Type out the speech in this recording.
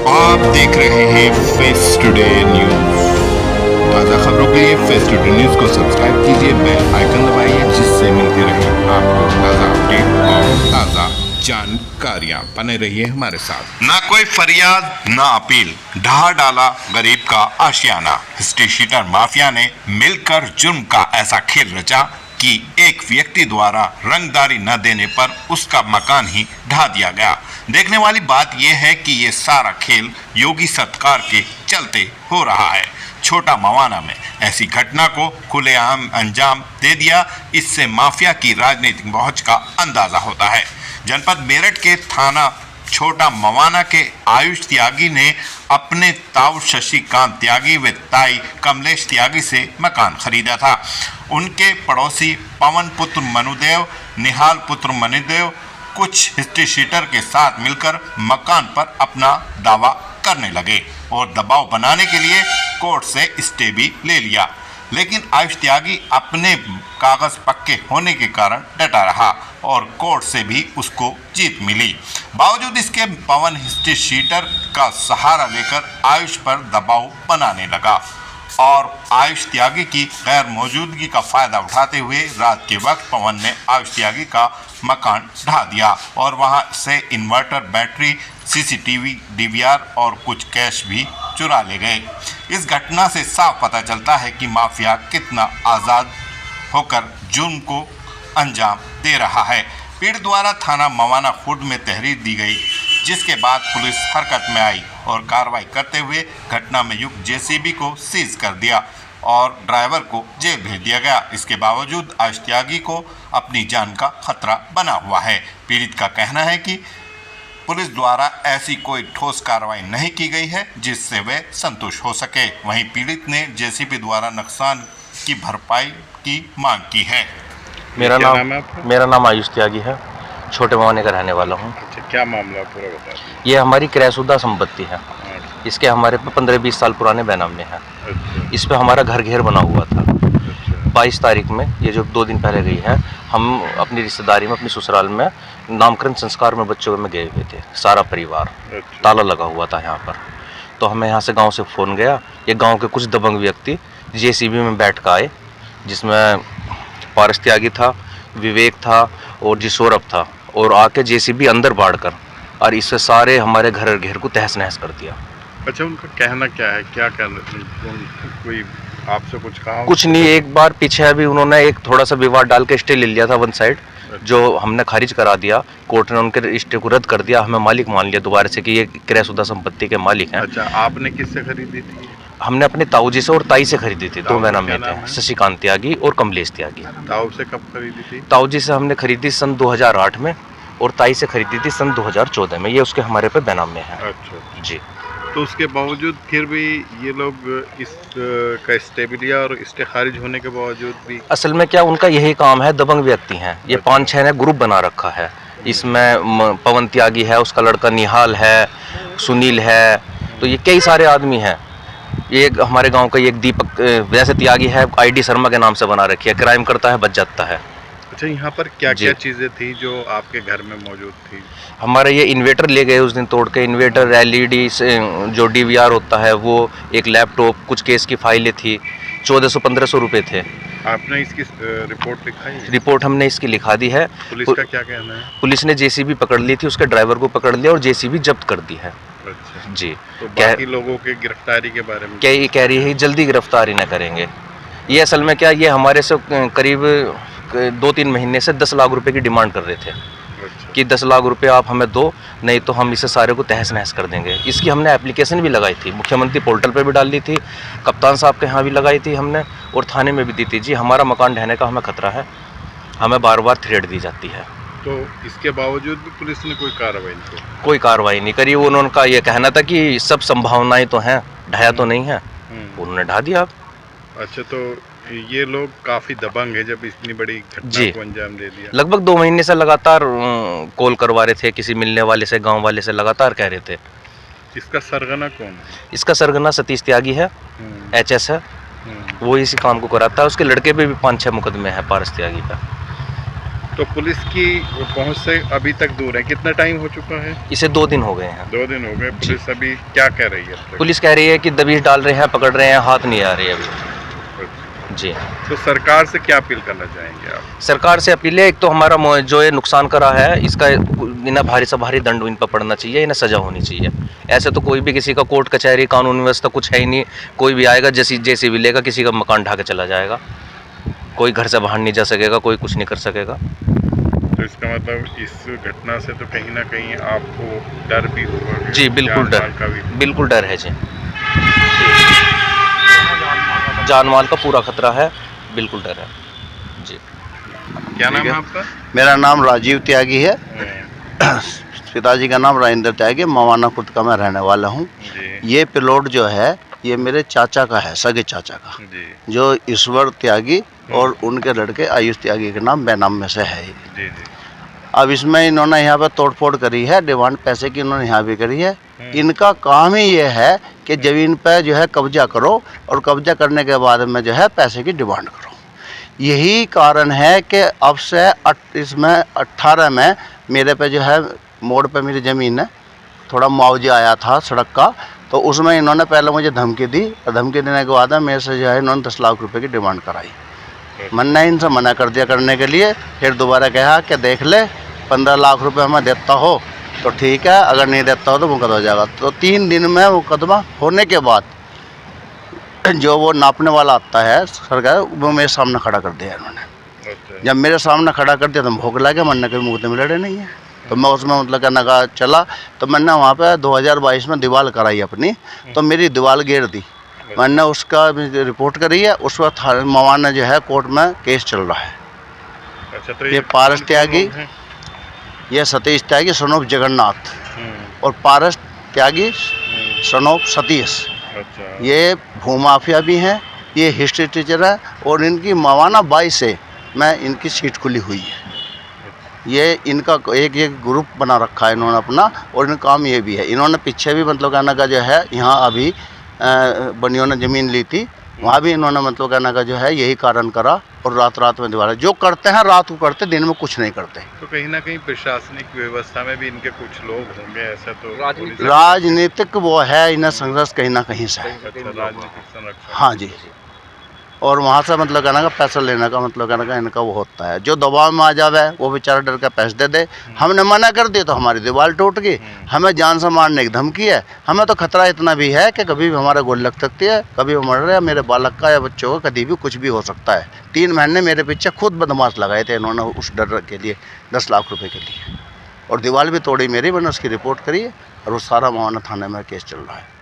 आप देख रहे हैं फेस टुडे न्यूज। ताज़ा खबरों के लिए फेस टुडे न्यूज को सब्सक्राइब कीजिए, बेल आइकन दबाइए, जिससे मिलती रहे आपको ताज़ा अपडेट और ताज़ा जानकारियां। बने रहिए हमारे साथ। ना कोई फरियाद ना अपील, ढहा डाला गरीब का आशियाना। हिस्ट्री शीटर माफिया ने मिलकर जुर्म का ऐसा खेल रचा कि एक व्यक्ति द्वारा रंगदारी न देने पर उसका मकान ही ढा दिया गया। देखने वाली बात यह है कि ये सारा खेल योगी सरकार के चलते हो रहा है। छोटा मवाना में ऐसी घटना को खुलेआम अंजाम दे दिया। इससे माफिया की राजनीतिक पहुंच का अंदाजा होता है। जनपद मेरठ के थाना छोटा मवाना के आयुष त्यागी ने अपने ताऊ शशिकांत त्यागी व ताई कमलेश त्यागी से मकान खरीदा था। उनके पड़ोसी पवन पुत्र मनुदेव, निहाल पुत्र मनुदेव कुछ हिस्ट्री शीटर के साथ मिलकर मकान पर अपना दावा करने लगे और दबाव बनाने के लिए कोर्ट से स्टे भी ले लिया। लेकिन आयुष त्यागी अपने कागज पक्के होने के कारण डटा रहा और कोर्ट से भी उसको जीत मिली। बावजूद इसके पवन हिस्ट्री शीटर का सहारा लेकर आयुष पर दबाव बनाने लगा और आयुष त्यागी की गैर मौजूदगी का फायदा उठाते हुए रात के वक्त पवन ने आयुष त्यागी का मकान ढा दिया और वहां से इन्वर्टर, बैटरी, सीसीटीवी, डीवीआर और कुछ कैश भी चुरा ले गए। इस घटना से साफ पता चलता है कि माफिया कितना आज़ाद होकर जुर्म को अंजाम दे रहा है। पीड़ित द्वारा थाना मवाना खुर्द में तहरीर दी गई, जिसके बाद पुलिस हरकत में आई और कार्रवाई करते हुए घटना में युक्त जेसीबी को सीज कर दिया और ड्राइवर को जेल भेज दिया गया। इसके बावजूद आयुष त्यागी को अपनी जान का खतरा बना हुआ है। पीड़ित का कहना है कि पुलिस द्वारा ऐसी कोई ठोस कार्रवाई नहीं की गई है जिससे वे संतुष्ट हो सके। वहीं पीड़ित ने जेसीबी द्वारा नुकसान की भरपाई की मांग की है। मेरा नाम आयुष त्यागी है, छोटे मवाने का रहने वाला हूँ। अच्छा, क्या मामला पूरा बता दीजिए। ये हमारी क्रयशुदा संपत्ति है। इसके हमारे पे 15-20 साल पुराने बैनामे हैं। अच्छा, इस पे हमारा घर घेर बना हुआ था। 22 तारीख में, ये जो 2 दिन पहले गई है, हम अपनी रिश्तेदारी में, अपनी ससुराल में नामकरण संस्कार में बच्चों में गए हुए थे, सारा परिवार। अच्छा। ताला लगा हुआ था यहाँ पर। तो हमें यहाँ से गांव से फ़ोन गया। ये गांव के कुछ दबंग व्यक्ति जेसीबी में बैठ कर आए, जिसमें पारस त्यागी था, विवेक था और जी सौरभ था, और आके जेसीबी अंदर बाढ़ कर और इससे सारे हमारे घर घेर को तहस नहस कर दिया। अच्छा, उनका कहना क्या है, क्या कहना, कोई आपसे कुछ कहा? कुछ नहीं, एक बार पीछे अभी उन्होंने एक थोड़ा सा विवाद डाल के स्टे ले लिया था वन साइड, जो हमने खारिज करा दिया। कोर्ट ने उनके स्टे को रद्द कर दिया, हमें मालिक मान लिया दोबारा से कि ये क्रयशुदा संपत्ति के मालिक हैं। अच्छा, आपने किससे खरीदी थी? हमने अपने ताऊ जी से और ताई से खरीदी थी। 2 बैनामे थे, शशिकांत त्यागी और कमलेश त्यागी। ताऊ से कब खरीदी थी? ताऊ जी से हमने खरीदी सन 2008 में और ताई से खरीदी थी सन 2014 में। ये उसके हमारे पे बैनामे हैं। अच्छा जी। तो उसके बावजूद फिर भी ये लोग इस का स्टे भी लिया और स्टे खारिज होने के बावजूद भी? असल में क्या उनका यही काम है, दबंग व्यक्ति हैं ये। 5-6 ने ग्रुप बना रखा है। इसमें पवन त्यागी है, उसका लड़का निहाल है, सुनील है, तो ये कई सारे आदमी हैं। एक हमारे गांव का एक दीपक वैसे त्यागी है, आईडी शर्मा के नाम से बना रखी है, क्राइम करता है, बच जाता है। अच्छा, यहाँ पर क्या क्या चीज़ें थी जो आपके घर में मौजूद थी? हमारा ये इन्वर्टर ले गए उस दिन तोड़ के। इन्वर्टर, एलईडी जो डीवीआर होता है वो, एक लैपटॉप, कुछ केस की फाइलें थी। 1400-1500 रुपये थे। आपने इसकी रिपोर्ट लिखाई है? रिपोर्ट हमने इसकी लिखा दी है। पुलिस का क्या कहना है? पुलिस ने जेसीबी पकड़ ली थी, उसके ड्राइवर को पकड़ लिया और जेसीबी जब्त कर दी है। अच्छा जी। तो बाकी लोगों के गिरफ्तारी के बारे में क्या ये कह रही है जल्दी गिरफ्तारी न करेंगे। ये असल में क्या, ये हमारे से करीब 2-3 महीने से 10 लाख रुपए की डिमांड कर रहे थे। अच्छा। कि 10 लाख रुपए आप हमें दो, नहीं तो हम इसे सारे को तहस नहस कर देंगे। इसकी हमने एप्लीकेशन भी लगाई थी, मुख्यमंत्री पोर्टल पे भी डाल दी थी, कप्तान साहब के यहाँ भी लगाई थी हमने, और थाने में भी दी थी। जी, हमारा मकान ढहने का हमें खतरा है, हमें बार बार थ्रेट दी जाती है। तो इसके बावजूद भी पुलिस ने कोई कार्रवाई नहीं की? कोई कार्रवाई नहीं करी। उन्होंने ये कहना था कि सब संभावनाएं तो हैं, ढाया तो नहीं है, उन्होंने ढा दिया। अच्छा, तो ये लोग काफ़ी दबंग है जब इतनी बड़ी घटना को अंजाम दे दिया। लगभग 2 महीने से लगातार कॉल करवा रहे थे, किसी मिलने वाले से, गांव वाले से लगातार कह रहे थे। इसका सरगना कौन है? इसका सरगना सतीश त्यागी है, एचएस है, वो इसी काम को कराता है। उसके लड़के पे भी 5-6 मुकदमे हैं पारस त्यागी का। तो पुलिस की पहुंच से अभी तक दूर है, कितना टाइम हो चुका है? इसे 2 दिन हो गए हैं। 2 दिन हो गए। पुलिस अभी क्या कह रही है अब तक? पुलिस कह रही है कि दबिश डाल रहे हैं, पकड़ रहे हैं, हाथ नहीं आ रही है अभी। जी। तो सरकार से क्या अपील करना चाहेंगे आप? सरकार से अपील है, एक तो हमारा जो ये नुकसान करा है इसका इन्हें भारी से भारी दंड इन पर पड़ना चाहिए, इन्हें सज़ा होनी चाहिए। ऐसे तो कोई भी किसी का कोर्ट कचहरी कानून व्यवस्था कुछ है ही नहीं। कोई भी आएगा जैसे भी लेगा, किसी का मकान ढा के चला जाएगा, कोई घर से बाहर नहीं जा सकेगा, कोई कुछ नहीं कर सकेगा। तो इसका मतलब इस घटना से तो कहीं ना कहीं आपको डर भी होगा? जी बिल्कुल डर, का भी बिल्कुल डर है जी। जान माल का पूरा खतरा है, बिल्कुल डर है जी। क्या नाम है आपका? मेरा नाम राजीव त्यागी है। पिताजी का नाम राजेंद्र त्यागी, मवाना खुर्द का मैं रहने वाला हूँ। जी ये प्लॉट जो है ये मेरे चाचा का है, सगे चाचा का, जी जो ईश्वर त्यागी और उनके लड़के आयुष त्यागी के नाम बेनाम में से है। जी जी। अब इसमें इन्होंने यहाँ पे तोड़फोड़ करी है, डिमांड पैसे की इन्होंने यहाँ भी करी है। इनका काम ही ये है कि ज़मीन पे जो है कब्जा करो और कब्जा करने के बाद में जो है पैसे की डिमांड करो। यही कारण है कि अब से इसमें 18 में मेरे पे जो है मोड़ पे मेरी ज़मीन है, थोड़ा मुआवजा आया था सड़क का, तो उसमें इन्होंने पहले मुझे धमकी दी और धमकी देने के बाद मेरे से जो है इन्होंने 10 लाख रुपए की डिमांड कराई। मैंने इनसे मना कर दिया करने के लिए। फिर दोबारा कहा कि देख ले 15 लाख रुपए हमें देता हो तो ठीक है, अगर नहीं देता हो तो मुकदमा हो जाएगा। तो 3 दिन में मुकदमा होने के बाद जो वो नापने वाला आता है सरकार, वो मेरे सामने खड़ा कर दिया इन्होंने। जब मेरे सामने खड़ा कर दिया तो भोग लगे, मैंने कभी मुकदमे में लड़े नहीं है। तो मैं उसमें मतलब कहने का चला, तो मैंने वहाँ पे 2022 में दीवार कराई अपनी, तो मेरी दीवार गिर दी। मैंने उसका रिपोर्ट करी है, उस वक्त मवाना जो है कोर्ट में केस चल रहा है। अच्छा, तो ये पारस त्यागी, ये सतीश त्यागी सन ऑफ जगन्नाथ, और पारस त्यागी सन ऑफ सतीश। अच्छा, ये भूमाफिया भी हैं, ये हिस्ट्री टीचर है, और इनकी मवाना 22 से मैं इनकी सीट खुली हुई है। ये इनका एक ग्रुप बना रखा है इन्होंने अपना, और इनका काम ये भी है। इन्होंने पीछे भी मतलब कहने का जो है यहाँ अभी बनियों ने ज़मीन ली थी, वहाँ भी इन्होंने मतलब कहने का जो है यही कारण करा, और रात में दीवार जो करते हैं रात को करते, दिन में कुछ नहीं करते। तो कहीं ना कहीं प्रशासनिक व्यवस्था में भी इनके कुछ लोग होंगे, ऐसा तो राजनीतिक वो है, इन्हें संघर्ष कहीं ना कहीं से है। अच्छा, राजनीतिक संरक्षण। हाँ जी, और वहाँ से मतलब कहने का पैसा लेने का मतलब कहने का इनका वो होता है। जो दबाव में आ जावे वो बेचारा डर के पैसे दे दे। हमने मना कर दिया तो हमारी दीवार टूट गई, हमें जान से मारने की धमकी है। हमें तो खतरा इतना भी है कि कभी भी हमारा गोली लग सकती है, कभी वो मर रहा है, मेरे बालक का या बच्चों का कभी भी कुछ भी हो सकता है। 3 महीने मेरे पीछे खुद बदमाश लगाए थे इन्होंने उस डर के लिए, 10 लाख रुपये के लिए, और दीवार भी तोड़ी मेरी। मैंने उसकी रिपोर्ट करी है और वो सारा मवाना थाने में केस चल रहा है।